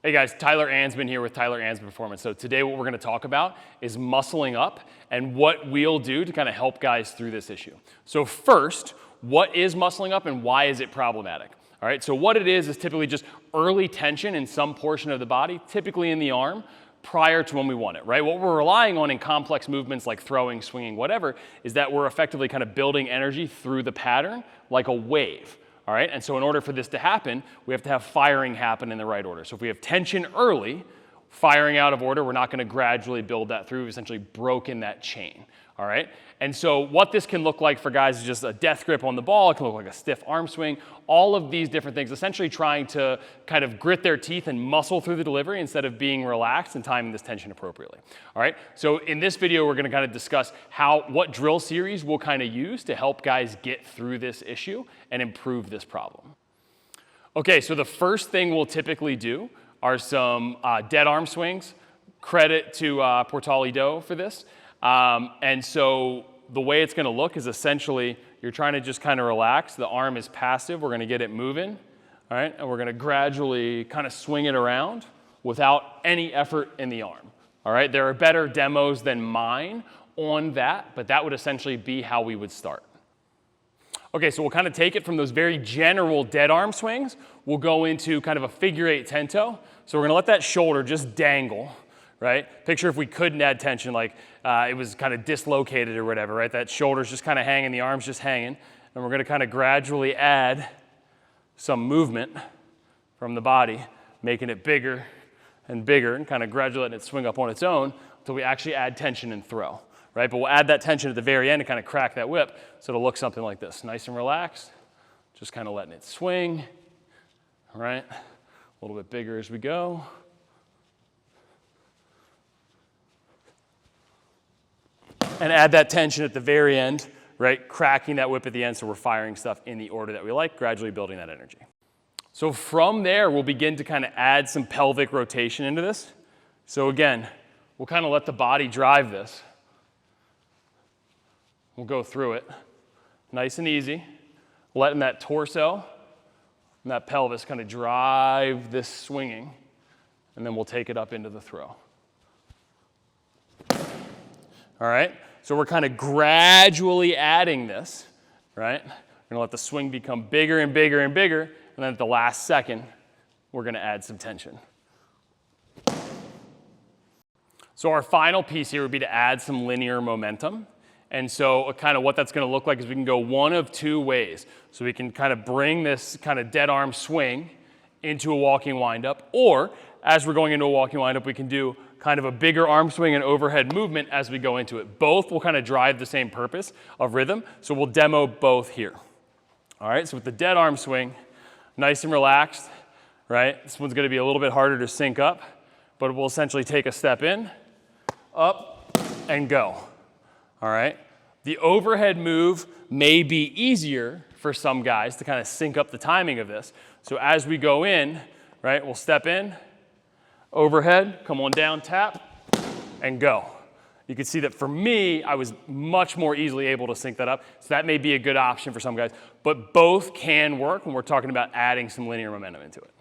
Hey guys, Tyler Ansman here with Tyler Ansman Performance. So today what we're going to talk about is muscling up and what we'll do to kind of help guys through this issue. So first, what is muscling up and why is it problematic? All right, so what it is typically just early tension in some portion of the body, typically in the arm, prior to when we want it, right? What we're relying on in complex movements like throwing, swinging, whatever, is that we're effectively kind of building energy through the pattern like a wave. All right, and so in order for this to happen, we have to have firing happen in the right order. So if we have tension early, firing out of order, we're not going to gradually build that through. We've essentially broken that chain. All right, and so what this can look like for guys is just a death grip on the ball. It can look like a stiff arm swing. All of these different things, essentially trying to kind of grit their teeth and muscle through the delivery instead of being relaxed and timing this tension appropriately. All right, so in this video, we're going to kind of discuss what drill series we'll kind of use to help guys get through this issue and improve this problem. Okay, so the first thing we'll typically do are some dead arm swings. Credit to Portali Do for this. And so the way it's going to look is essentially you're trying to just kind of relax. The arm is passive. We're going to get it moving. All right, and we're going to gradually kind of swing it around without any effort in the arm. All right, there are better demos than mine on that, but that would essentially be how we would start. Okay, so we'll kind of take it from those very general dead arm swings. We'll go into kind of a figure eight tento. So we're going to let that shoulder just dangle. Right? Picture if we couldn't add tension, like it was kind of dislocated or whatever, right? That shoulder's just kind of hanging, the arm's just hanging, and we're going to kind of gradually add some movement from the body, making it bigger and bigger, and kind of gradually letting it swing up on its own until we actually add tension and throw, right? But we'll add that tension at the very end to kind of crack that whip, so it'll look something like this, nice and relaxed, just kind of letting it swing, all right? A little bit bigger as we go. And add that tension at the very end, right? Cracking that whip at the end so we're firing stuff in the order that we like, gradually building that energy. So from there, we'll begin to kind of add some pelvic rotation into this. So again, we'll kind of let the body drive this. We'll go through it nice and easy, letting that torso and that pelvis kind of drive this swinging, and then we'll take it up into the throw. All right, so we're kind of gradually adding this, right? We're going to let the swing become bigger and bigger and bigger, and then at the last second, we're going to add some tension. So our final piece here would be to add some linear momentum. And so kind of what that's going to look like is we can go one of two ways. So we can kind of bring this kind of dead arm swing into a walking windup, or as we're going into a walking windup, we can do kind of a bigger arm swing and overhead movement as we go into it. Both will kind of drive the same purpose of rhythm, so we'll demo both here. All right, so with the dead arm swing, nice and relaxed, right? This one's going to be a little bit harder to sync up, but we'll essentially take a step in, up, and go. All right, the overhead move may be easier for some guys to kind of sync up the timing of this. So as we go in, right, we'll step in, overhead, come on down, tap, and go. You can see that for me, I was much more easily able to sync that up. So that may be a good option for some guys. But both can work when we're talking about adding some linear momentum into it.